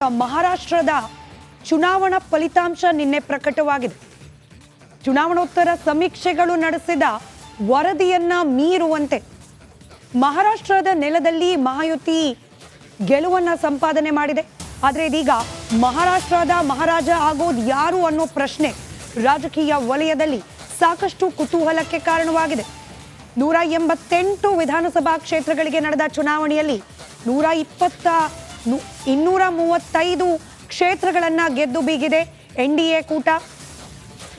ಮಹಾರಾಷ್ಟ್ರದ ಚುನಾವಣಾ ಫಲಿತಾಂಶ ನಿನ್ನೆ ಪ್ರಕಟವಾಗಿದೆ. ಚುನಾವಣೋತ್ತರ ಸಮೀಕ್ಷೆಗಳು ನಡೆಸಿದ ವರದಿಯನ್ನ ಮೀರುವಂತೆ ಮಹಾರಾಷ್ಟ್ರದ ನೆಲದಲ್ಲಿ ಮಹಾಯುತಿ ಗೆಲುವನ್ನ ಸಂಪಾದನೆ ಮಾಡಿದೆ. ಆದರೆ ಇದೀಗ ಮಹಾರಾಷ್ಟ್ರದ ಮಹಾರಾಜ ಆಗೋದು ಯಾರು ಅನ್ನೋ ಪ್ರಶ್ನೆ ರಾಜಕೀಯ ವಲಯದಲ್ಲಿ ಸಾಕಷ್ಟು ಕುತೂಹಲಕ್ಕೆ ಕಾರಣವಾಗಿದೆ. 188 ವಿಧಾನಸಭಾ ಕ್ಷೇತ್ರಗಳಿಗೆ ನಡೆದ ಚುನಾವಣೆಯಲ್ಲಿ 235 ಕ್ಷೇತ್ರಗಳನ್ನ ಗೆದ್ದು ಬೀಗಿದೆ ಎನ್ಡಿಎ ಕೂಟ.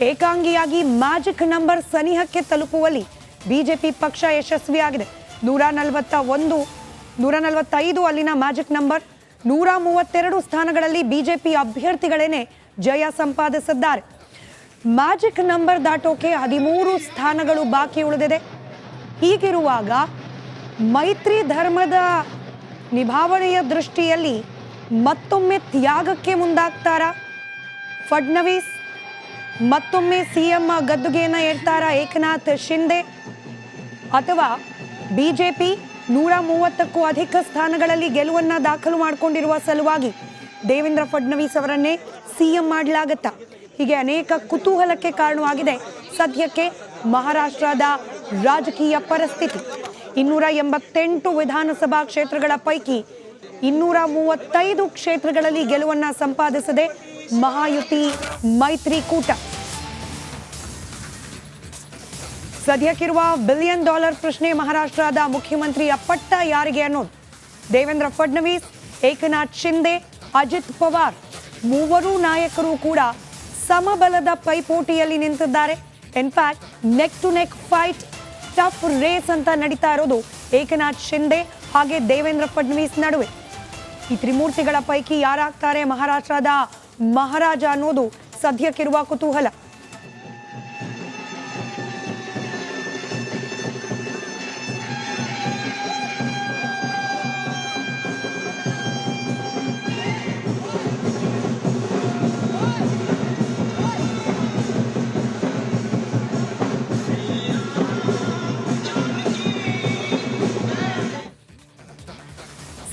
ಏಕಾಂಗಿಯಾಗಿ ಮ್ಯಾಜಿಕ್ ನಂಬರ್ ಸನಿಹಕ್ಕೆ ತಲುಪುವಲ್ಲಿ ಬಿಜೆಪಿ ಪಕ್ಷ ಯಶಸ್ವಿಯಾಗಿದೆ. 145 ಅಲ್ಲಿನ ಮ್ಯಾಜಿಕ್ ನಂಬರ್. 132 ಸ್ಥಾನಗಳಲ್ಲಿ ಬಿಜೆಪಿ ಅಭ್ಯರ್ಥಿಗಳೇನೆ ಜಯ ಸಂಪಾದಿಸಿದ್ದಾರೆ. ಮ್ಯಾಜಿಕ್ ನಂಬರ್ ದಾಟೋಕೆ 13 ಸ್ಥಾನಗಳು ಬಾಕಿ ಉಳಿದಿದೆ. ಹೀಗಿರುವಾಗ ಮೈತ್ರಿ ಧರ್ಮದ ನಿಭಾವಣೆಯ ದೃಷ್ಟಿಯಲ್ಲಿ ಮತ್ತೊಮ್ಮೆ ತ್ಯಾಗಕ್ಕೆ ಮುಂದಾಗ್ತಾರ ಫಡ್ನವೀಸ್? ಮತ್ತೊಮ್ಮೆ ಸಿಎಂ ಗದ್ದುಗೆಯನ್ನ ಏರ್ತಾರ ಏಕನಾಥ್ ಶಿಂದೆ? ಅಥವಾ ಬಿಜೆಪಿ 130ಕ್ಕೂ ಅಧಿಕ ಸ್ಥಾನಗಳಲ್ಲಿ ಗೆಲುವನ್ನ ದಾಖಲು ಮಾಡಿಕೊಂಡಿರುವ ಸಲುವಾಗಿ ದೇವೇಂದ್ರ ಫಡ್ನವೀಸ್ ಅವರನ್ನೇ ಸಿಎಂ ಮಾಡಲಾಗತ್ತಾ? ಹೀಗೆ ಅನೇಕ ಕುತೂಹಲಕ್ಕೆ ಕಾರಣವಾಗಿದೆ ಸದ್ಯಕ್ಕೆ ಮಹಾರಾಷ್ಟ್ರದ ರಾಜಕೀಯ ಪರಿಸ್ಥಿತಿ. 288 ವಿಧಾನಸಭಾ ಕ್ಷೇತ್ರಗಳ ಪೈಕಿ 235 ಕ್ಷೇತ್ರಗಳಲ್ಲಿ ಗೆಲುವನ್ನ ಸಂಪಾದಿಸಿದೆ ಮಹಾಯುತಿ ಮೈತ್ರಿಕೂಟ. ಸದ್ಯಕ್ಕಿರುವ $1 ಬಿಲಿಯನ್ ಪ್ರಶ್ನೆ ಮಹಾರಾಷ್ಟ್ರದ ಮುಖ್ಯಮಂತ್ರಿಯ ಪಟ್ಟ ಯಾರಿಗೆ ಅನ್ನೋದು. ದೇವೇಂದ್ರ ಫಡ್ನವೀಸ್, ಏಕನಾಥ್ ಶಿಂದೆ, ಅಜಿತ್ ಪವಾರ್ ಮೂವರೂ ನಾಯಕರು ಕೂಡ ಸಮಬಲದ ಪೈಪೋಟಿಯಲ್ಲಿ ನಿಂತಿದ್ದಾರೆ. In fact neck to neck fight, tough race ಅಂತ ನಡೀತಾ ಇರೋದು ಏಕನಾಥ್ ಶಿಂದೆ ಹಾಗೆ ದೇವೇಂದ್ರ ಫಡ್ನವೀಸ್ ನಡುವೆ. ಈ ತ್ರಿಮೂರ್ತಿಗಳ ಪೈಕಿ ಯಾರಾಗ್ತಾರೆ ಮಹಾರಾಷ್ಟ್ರದ ಮಹಾರಾಜ ಅನ್ನೋದು ಸದ್ಯಕ್ಕಿರುವ ಕುತೂಹಲ.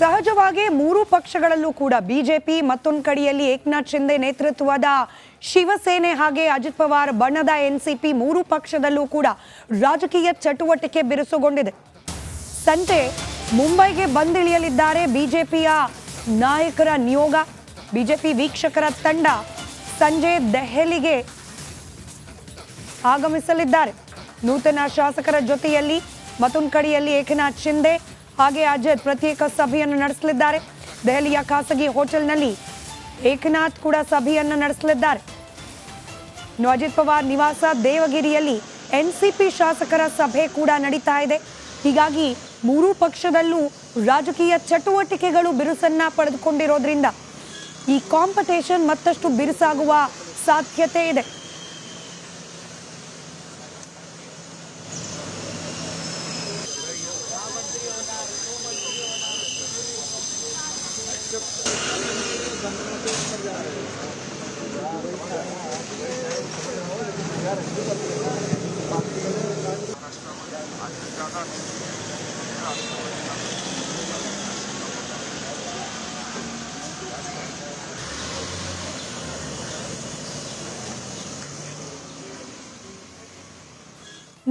ಸಹಜವಾಗಿ ಮೂರು ಪಕ್ಷಗಳಲ್ಲೂ ಕೂಡ ಬಿಜೆಪಿ, ಮತ್ತೊಂದು ಕಡೆಯಲ್ಲಿ ಏಕನಾಥ್ ಶಿಂದೆ ನೇತೃತ್ವದ ಶಿವಸೇನೆ ಹಾಗೆ ಅಜಿತ್ ಪವಾರ್ ಬಣ್ಣದ ಎನ್ಸಿಪಿ, ಮೂರು ಪಕ್ಷದಲ್ಲೂ ಕೂಡ ರಾಜಕೀಯ ಚಟುವಟಿಕೆ ಬಿರುಸುಗೊಂಡಿದೆ. ಸಂಜೆ ಮುಂಬೈಗೆ ಬಂದಿಳಿಯಲಿದ್ದಾರೆ ಬಿಜೆಪಿಯ ನಾಯಕರ ನಿಯೋಗ. ಬಿಜೆಪಿ ವೀಕ್ಷಕರ ತಂಡ ಸಂಜೆ ದೆಹಲಿಗೆ ಆಗಮಿಸಲಿದ್ದಾರೆ. ನೂತನ ಶಾಸಕರ ಜೊತೆಯಲ್ಲಿ ಮತ್ತೊಂದು ಕಡೆಯಲ್ಲಿ ಏಕನಾಥ್ ಶಿಂದೆ ಹಾಗೆ ಅಜಿತ್ ಪ್ರತ್ಯೇಕ ಸಭೆಯನ್ನು ನಡೆಸಲಿದ್ದಾರೆ. ದೆಹಲಿಯ ಖಾಸಗಿ ಹೋಟೆಲ್ನಲ್ಲಿ ಏಕನಾಥ್ ಕೂಡ ಸಭೆಯನ್ನು ನಡೆಸಲಿದ್ದಾರೆ. ಇನ್ನು ಅಜಿತ್ ಪವಾರ್ ನಿವಾಸ ದೇವಗಿರಿಯಲ್ಲಿ ಎನ್ಸಿಪಿ ಶಾಸಕರ ಸಭೆ ಕೂಡ ನಡೀತಾ ಇದೆ. ಹೀಗಾಗಿ ಮೂರೂ ಪಕ್ಷದಲ್ಲೂ ರಾಜಕೀಯ ಚಟುವಟಿಕೆಗಳು ಬಿರುಸನ್ನ ಪಡೆದುಕೊಂಡಿರೋದ್ರಿಂದ ಈ ಕಾಂಪಿಟೇಷನ್ ಮತ್ತಷ್ಟು ಬಿರುಸಾಗುವ ಸಾಧ್ಯತೆ ಇದೆ.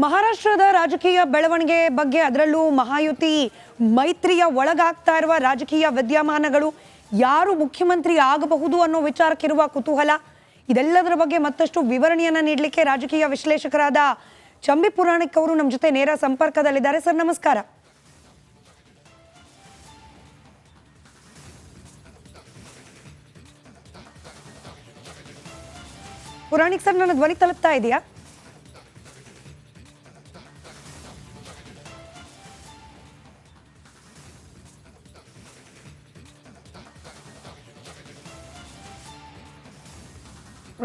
ಮಹಾರಾಷ್ಟ್ರದ ರಾಜಕೀಯ ಬೆಳವಣಿಗೆ ಬಗ್ಗೆ, ಅದರಲ್ಲೂ ಮಹಾಯುತಿ ಮೈತ್ರಿಯ ಒಳಗಾಗ್ತಾ ಇರುವ ರಾಜಕೀಯ ವಿದ್ಯಮಾನಗಳು, ಯಾರು ಮುಖ್ಯಮಂತ್ರಿ ಆಗಬಹುದು ಅನ್ನೋ ವಿಚಾರಕ್ಕಿರುವ ಕುತೂಹಲ, ಇದೆಲ್ಲದರ ಬಗ್ಗೆ ಮತ್ತಷ್ಟು ವಿವರಣೆಯನ್ನ ನೀಡಲಿಕ್ಕೆ ರಾಜಕೀಯ ವಿಶ್ಲೇಷಕರಾದ ಚಂಬಿ ಪುರಾಣಿಕ್ ಅವರು ನಮ್ಮ ಜೊತೆ ನೇರ ಸಂಪರ್ಕದಲ್ಲಿದ್ದಾರೆ. ಸರ್ ನಮಸ್ಕಾರ. ಪುರಾಣಿಕ್ ಸರ್, ನನ್ನ ಧ್ವನಿ ತಲುಪ್ತಾ ಇದೆಯಾ?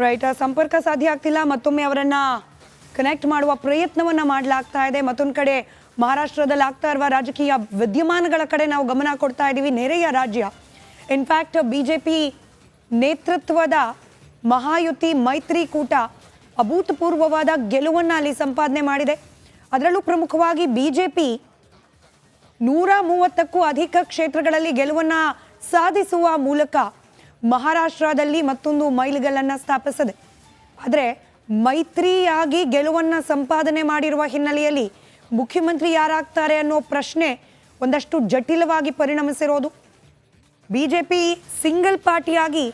ರೈಟ್, ಸಂಪರ್ಕ ಸಾಧ್ಯ ಆಗ್ತಿಲ್ಲ. ಮತ್ತೊಮ್ಮೆ ಅವರನ್ನ ಕನೆಕ್ಟ್ ಮಾಡುವ ಪ್ರಯತ್ನವನ್ನ ಮಾಡಲಾಗ್ತಾ ಇದೆ. ಮತ್ತೊಂದು ಕಡೆ ಮಹಾರಾಷ್ಟ್ರದಲ್ಲಿ ಆಗ್ತಾ ಇರುವ ರಾಜಕೀಯ ವಿದ್ಯಮಾನಗಳ ಕಡೆ ನಾವು ಗಮನ ಕೊಡ್ತಾ ಇದ್ದೀವಿ. ನೆರೆಯ ರಾಜ್ಯ, ಇನ್ಫ್ಯಾಕ್ಟ್ ಬಿಜೆಪಿ ನೇತೃತ್ವದ ಮಹಾಯುತಿ ಮೈತ್ರಿಕೂಟ ಅಭೂತಪೂರ್ವವಾದ ಗೆಲುವನ್ನ ಅಲ್ಲಿ ಸಂಪಾದನೆ ಮಾಡಿದೆ. ಅದರಲ್ಲೂ ಪ್ರಮುಖವಾಗಿ ಬಿಜೆಪಿ 130ಕ್ಕೂ ಅಧಿಕ ಕ್ಷೇತ್ರಗಳಲ್ಲಿ ಗೆಲುವನ್ನ ಸಾಧಿಸುವ ಮೂಲಕ ಮಹಾರಾಷ್ಟ್ರದಲ್ಲಿ ಮತ್ತೊಂದು ಮೈಲಿಗಲ್ಲನ್ನು ಸ್ಥಾಪಿಸಿದೆ. ಆದರೆ ಮೈತ್ರಿಯಾಗಿ ಗೆಲುವನ್ನು ಸಂಪಾದನೆ ಮಾಡಿರುವ ಹಿನ್ನೆಲೆಯಲ್ಲಿ ಮುಖ್ಯಮಂತ್ರಿ ಯಾರಾಗ್ತಾರೆ ಅನ್ನೋ ಪ್ರಶ್ನೆ ಒಂದಷ್ಟು ಜಟಿಲವಾಗಿ ಪರಿಣಮಿಸಿರೋದು. ಬಿಜೆಪಿ ಸಿಂಗಲ್ ಪಾರ್ಟಿಯಾಗಿ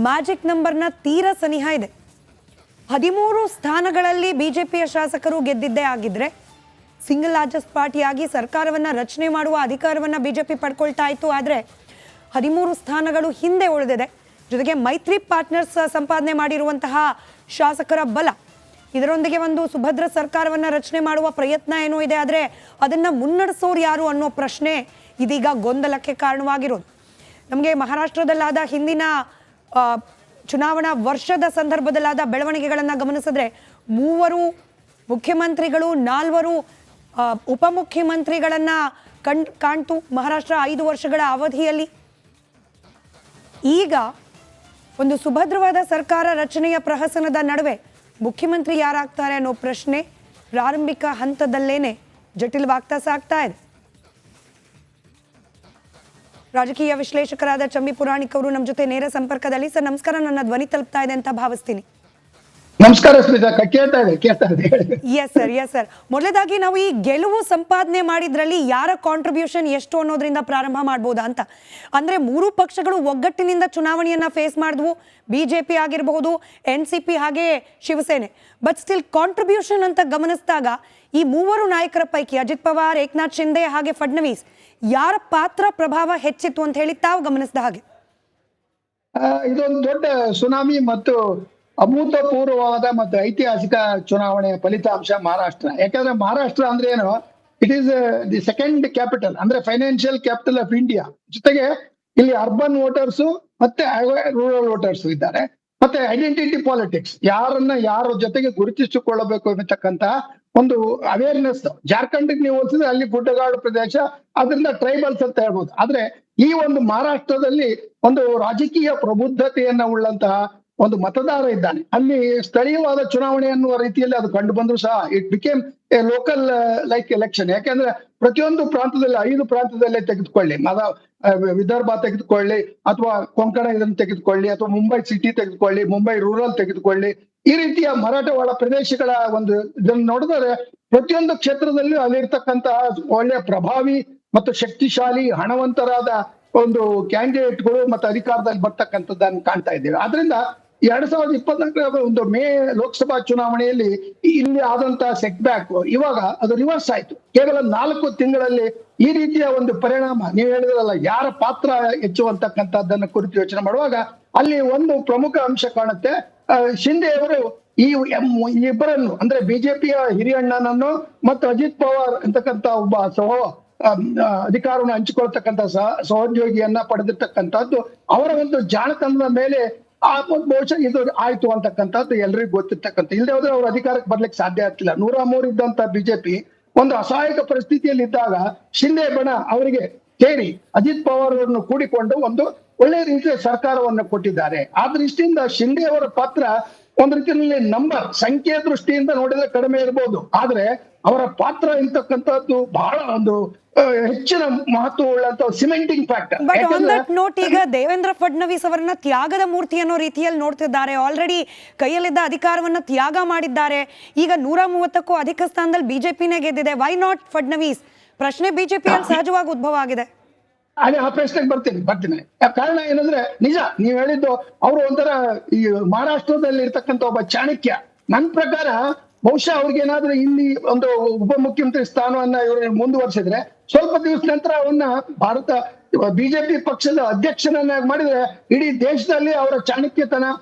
ಮ್ಯಾಜಿಕ್ ನಂಬರ್ನ ತೀರಾ ಸನಿಹ ಇದೆ. 13 ಸ್ಥಾನಗಳಲ್ಲಿ ಬಿಜೆಪಿಯ ಶಾಸಕರು ಗೆದ್ದಿದ್ದೇ ಆಗಿದ್ರೆ ಸಿಂಗಲ್ ಲಾರ್ಜೆಸ್ಟ್ ಪಾರ್ಟಿಯಾಗಿ ಸರ್ಕಾರವನ್ನು ರಚನೆ ಮಾಡುವ ಅಧಿಕಾರವನ್ನು ಬಿಜೆಪಿ ಪಡ್ಕೊಳ್ತಾ ಇತ್ತು. ಆದರೆ 13 ಸ್ಥಾನಗಳು ಹಿಂದೆ ಉಳಿದಿದೆ. ಜೊತೆಗೆ ಮೈತ್ರಿ ಪಾರ್ಟ್ನರ್ಸ್ ಸಂಪಾದನೆ ಮಾಡಿರುವಂತಹ ಶಾಸಕರ ಬಲ, ಇದರೊಂದಿಗೆ ಒಂದು ಸುಭದ್ರ ಸರ್ಕಾರವನ್ನು ರಚನೆ ಮಾಡುವ ಪ್ರಯತ್ನ ಏನೋ ಇದೆ. ಆದರೆ ಅದನ್ನು ಮುನ್ನಡೆಸೋರು ಯಾರು ಅನ್ನೋ ಪ್ರಶ್ನೆ ಇದೀಗ ಗೊಂದಲಕ್ಕೆ ಕಾರಣವಾಗಿರೋದು. ನಮಗೆ ಮಹಾರಾಷ್ಟ್ರದಲ್ಲಾದ ಹಿಂದಿನ ಚುನಾವಣಾ ವರ್ಷದ ಸಂದರ್ಭದಲ್ಲಾದ ಬೆಳವಣಿಗೆಗಳನ್ನು ಗಮನಿಸಿದ್ರೆ 3 ಮುಖ್ಯಮಂತ್ರಿಗಳು 4 ಉಪಮುಖ್ಯಮಂತ್ರಿಗಳನ್ನು ಕಾಣ್ತು ಮಹಾರಾಷ್ಟ್ರ 5 ವರ್ಷಗಳ ಅವಧಿಯಲ್ಲಿ. ಈಗ ಒಂದು ಸುಭದ್ರವಾದ ಸರ್ಕಾರ ರಚನೆಯ ಪ್ರಹಸನದ ನಡುವೆ ಮುಖ್ಯಮಂತ್ರಿ ಯಾರಾಗ್ತಾರೆ ಅನ್ನೋ ಪ್ರಶ್ನೆ ಪ್ರಾರಂಭಿಕ ಹಂತದಲ್ಲೇನೆ ಜಟಿಲವಾಗ್ತಾ ಸಾಗ್ತಾ ಇದೆ. ರಾಜಕೀಯ ವಿಶ್ಲೇಷಕರಾದ ಚಮ್ಮಿ ಪುರಾಣಿಕ್ ಅವರು ನಮ್ಮ ಜೊತೆ ನೇರ ಸಂಪರ್ಕದಲ್ಲಿ. ಸರ್ ನಮಸ್ಕಾರ, ನನ್ನ ಧ್ವನಿ ತಲುಪ್ತಾ ಇದೆ ಅಂತ ಭಾವಿಸ್ತೀನಿ. ನಮಸ್ಕಾರ ಸ್ಮಿತಾ, ಕೇಳ್ತಾ ಇದೆ. Yes sir. ಮೊದಲದಾಗಿ ನಾವು ಈ ಗೆಲುವು ಸಂಪಾದನೆ ಮಾಡಿದ್ರಲ್ಲಿ ಯಾರ ಕಾಂಟ್ರಿಬ್ಯೂಷನ್ ಎಷ್ಟು ಅನ್ನೋದ್ರಿಂದ ಪ್ರಾರಂಭ ಮಾಡ್ಬೋದಾ ಅಂತ. ಅಂದ್ರೆ 3 ಪಕ್ಷಗಳು ಒಗ್ಗಟ್ಟಿನಿಂದ ಚುನಾವಣೆಯನ್ನ ಫೇಸ್ ಮಾಡಿದ್ವು. ಬಿಜೆಪಿ ಆಗಿರಬಹುದು, NCP ಹಾಗೆ ಶಿವಸೇನೆ. ಬಟ್ ಸ್ಟಿಲ್ ಕಾಂಟ್ರಿಬ್ಯೂಷನ್ ಅಂತ ಗಮನಿಸಿದಾಗ ಈ 3 ನಾಯಕರ ಪೈಕಿ ಅಜಿತ್ ಪವಾರ್, ಏಕನಾಥ್ ಶಿಂದೆ ಹಾಗೆ ಫಡ್ನವೀಸ್ ಯಾರ ಪಾತ್ರ ಪ್ರಭಾವ ಹೆಚ್ಚಿತ್ತು ಅಂತ ಹೇಳಿ ತಾವು ಗಮನಿಸಿದ ಹಾಗೆ? ಇದೊಂದು ದೊಡ್ಡ ಸುನಾಮಿ ಮತ್ತು ಅಭೂತಪೂರ್ವವಾದ ಮತ್ತು ಐತಿಹಾಸಿಕ ಚುನಾವಣೆಯ ಫಲಿತಾಂಶ ಮಹಾರಾಷ್ಟ್ರ. ಯಾಕಂದ್ರೆ ಮಹಾರಾಷ್ಟ್ರ ಅಂದ್ರೆ ಏನು, it is the second capital, ಅಂದ್ರೆ ಫೈನಾನ್ಷಿಯಲ್ ಕ್ಯಾಪಿಟಲ್ ಆಫ್ ಇಂಡಿಯಾ. ಜೊತೆಗೆ ಇಲ್ಲಿ ಅರ್ಬನ್ ವೋಟರ್ಸ್ ಮತ್ತೆ ರೂರಲ್ ವೋಟರ್ಸ್ ಇದ್ದಾರೆ. ಮತ್ತೆ ಐಡೆಂಟಿಟಿ ಪಾಲಿಟಿಕ್ಸ್, ಯಾರ ಜೊತೆಗೆ ಗುರುತಿಸಿಕೊಳ್ಳಬೇಕು ಅನ್ನತಕ್ಕಂತ ಒಂದು ಅವೇರ್ನೆಸ್. ಜಾರ್ಖಂಡ್ ನೀವು ಹೋಲಿಸಿದ್ರೆ ಅಲ್ಲಿ ಗುಡ್ಡಗಾಡು ಪ್ರದೇಶ, ಅದರಿಂದ ಟ್ರೈಬಲ್ಸ್ ಅಂತ ಹೇಳ್ಬೋದು. ಆದ್ರೆ ಈ ಒಂದು ಮಹಾರಾಷ್ಟ್ರದಲ್ಲಿ ಒಂದು ರಾಜಕೀಯ ಪ್ರಬುದ್ಧತೆಯನ್ನ ಉಳ್ಳಂತಹ ಒಂದು ಮತದಾರ ಇದ್ದಾನೆ. ಅಲ್ಲಿ ಸ್ಥಳೀಯವಾದ ಚುನಾವಣೆ ಅನ್ನುವ ರೀತಿಯಲ್ಲಿ ಅದು ಕಂಡು ಬಂದ್ರು ಸಹ it became A local like election. ಯಾಕಂದ್ರೆ ಪ್ರತಿಯೊಂದು ಪ್ರಾಂತದಲ್ಲಿ 5 ಪ್ರಾಂತದಲ್ಲೇ ತೆಗೆದುಕೊಳ್ಳಿ, ವಿದರ್ಭ ತೆಗೆದುಕೊಳ್ಳಿ, ಅಥವಾ ಕೊಂಕಣ ಇದನ್ನು ತೆಗೆದುಕೊಳ್ಳಿ, ಅಥವಾ ಮುಂಬೈ ಸಿಟಿ ತೆಗೆದುಕೊಳ್ಳಿ, ಮುಂಬೈ ರೂರಲ್ ತೆಗೆದುಕೊಳ್ಳಿ, ಈ ರೀತಿಯ ಮರಾಠವಾಡ ಪ್ರದೇಶಗಳ ಒಂದು ಇದನ್ನು ನೋಡಿದರೆ ಪ್ರತಿಯೊಂದು ಕ್ಷೇತ್ರದಲ್ಲೂ ಅಲ್ಲಿರ್ತಕ್ಕಂತಹ ಒಳ್ಳೆಯ ಪ್ರಭಾವಿ ಮತ್ತು ಶಕ್ತಿಶಾಲಿ ಹಣವಂತರಾದ ಒಂದು ಕ್ಯಾಂಡಿಡೇಟ್ಗಳು ಮತ್ತು ಅಧಿಕಾರದಲ್ಲಿ ಬರ್ತಕ್ಕಂಥದ್ದನ್ನು ಕಾಣ್ತಾ ಇದ್ದೇವೆ. ಆದ್ರಿಂದ 2024 ಒಂದು ಮೇ ಲೋಕಸಭಾ ಚುನಾವಣೆಯಲ್ಲಿ ಇಲ್ಲಿ ಆದಂತಹ ಸೆಟ್ ಬ್ಯಾಕ್ ಇವಾಗ ಅದು ರಿವರ್ಸ್ ಆಯ್ತು. ಕೇವಲ 4 ತಿಂಗಳಲ್ಲಿ ಈ ರೀತಿಯ ಒಂದು ಪರಿಣಾಮ, ನೀವು ಹೇಳಿದ್ರಲ್ಲ ಯಾರ ಪಾತ್ರ ಹೆಚ್ಚು ಅಂತಕ್ಕಂಥದ್ದನ್ನ ಕುರಿತು ಯೋಚನೆ ಮಾಡುವಾಗ ಅಲ್ಲಿ ಒಂದು ಪ್ರಮುಖ ಅಂಶ ಕಾಣುತ್ತೆ. ಶಿಂದೆ ಅವರು ಈ ಇಬ್ಬರನ್ನು, ಅಂದ್ರೆ ಬಿಜೆಪಿಯ ಹಿರಿಯಣ್ಣನನ್ನು ಮತ್ತು ಅಜಿತ್ ಪವಾರ್ ಅಂತಕ್ಕಂಥ ಒಬ್ಬ ಅಧಿಕಾರವನ್ನು ಹಂಚಿಕೊಳ್ತಕ್ಕಂಥ ಸಹೋದ್ಯೋಗಿಯನ್ನ ಪಡೆದಿರ್ತಕ್ಕಂಥದ್ದು ಅವರ ಒಂದು ಜಾಣತನದ ಮೇಲೆ ಬಹುಶಃ ಇದು ಆಯ್ತು ಅಂತಕ್ಕಂಥದ್ದು ಎಲ್ರಿಗೂ ಗೊತ್ತಿರ್ತಕ್ಕಂಥ. ಇಲ್ಲದೆ ಹೋದ್ರೆ ಅವ್ರ ಅಧಿಕಾರಕ್ಕೆ ಬರ್ಲಿಕ್ಕೆ ಸಾಧ್ಯ ಆಗ್ತಿಲ್ಲ. 103 ಇದ್ದಂತ ಬಿಜೆಪಿ ಒಂದು ಅಸಹಾಯಕ ಪರಿಸ್ಥಿತಿಯಲ್ಲಿ ಇದ್ದಾಗ ಶಿಂದೆ ಬಣ ಅವರಿಗೆ ಸೇರಿ ಅಜಿತ್ ಪವಾರ್ ಅವರನ್ನು ಕೂಡಿಕೊಂಡು ಒಂದು ಒಳ್ಳೆ ರೀತಿಯ ಸರ್ಕಾರವನ್ನು ಕೊಟ್ಟಿದ್ದಾರೆ. ಆ ದೃಷ್ಟಿಯಿಂದ ಶಿಂದೆ ಅವರ ಪಾತ್ರ ಒಂದು ರೀತಿಯಲ್ಲಿ ಸಂಖ್ಯೆ ದೃಷ್ಟಿಯಿಂದ ನೋಡಿದ್ರೆ ಕಡಿಮೆ ಇರಬಹುದು, ಆದ್ರೆ ಅವರ ಪಾತ್ರ ಅಂತಕ್ಕಂಥದ್ದು ಬಹಳ ಒಂದು ಹೆಚ್ಚಿನ ಮಹತ್ವ ಉಳ್ಳಂತ cementing factor. But on that note, ಈಗ ದೇವೇಂದ್ರ ಫಡ್ನವೀಸ್ ಅವರನ್ನ ತ್ಯಾಗದ ಮೂರ್ತಿ ಅನ್ನೋ ರೀತಿಯಲ್ಲಿ ನೋಡ್ತಿದ್ದಾರೆ. ಆಲ್ರೆಡಿ ಕೈಯಲ್ಲಿದ್ದ ಅಧಿಕಾರವನ್ನ ತ್ಯಾಗ ಮಾಡಿದ್ದಾರೆ. ಈಗ 130ಕ್ಕೂ ಅಧಿಕ ಸ್ಥಾನದಲ್ಲಿ ಬಿಜೆಪಿನೇ ಗೆದ್ದಿದೆ. Why not Fadnavis? ಪ್ರಶ್ನೆ ಬಿಜೆಪಿಯಲ್ಲಿ ಸಹಜವಾಗಿ ಉದ್ಭವ ಆಗಿದೆ. ಅದೇ ಆ ಪ್ರಶ್ನೆಗೆ ಬರ್ತೀನಿ. ಕಾರಣ ಏನಂದ್ರೆ ನಿಜ ನೀವು ಹೇಳಿದ್ದು, ಅವರು ಒಂಥರ ಈ ಮಹಾರಾಷ್ಟ್ರದಲ್ಲಿ ಇರ್ತಕ್ಕಂಥ ಒಬ್ಬ ಚಾಣಕ್ಯ. ನನ್ನ ಪ್ರಕಾರ ಬಹುಶಃ ಅವ್ರಿಗೆ ಏನಾದ್ರೂ ಇಲ್ಲಿ ಒಂದು ಉಪಮುಖ್ಯಮಂತ್ರಿ ಸ್ಥಾನವನ್ನ ಇವರು ಮುಂದುವರಿಸಿದ್ರೆ ಸ್ವಲ್ಪ ದಿವಸ ನಂತರ ಅವನ್ನ ಭಾರತ ಬಿಜೆಪಿ ಪಕ್ಷದ ಅಧ್ಯಕ್ಷನನ್ನಾಗಿ ಮಾಡಿದ್ರೆ ಇಡೀ ದೇಶದಲ್ಲಿ ಅವರ ಚಾಣಕ್ಯತನ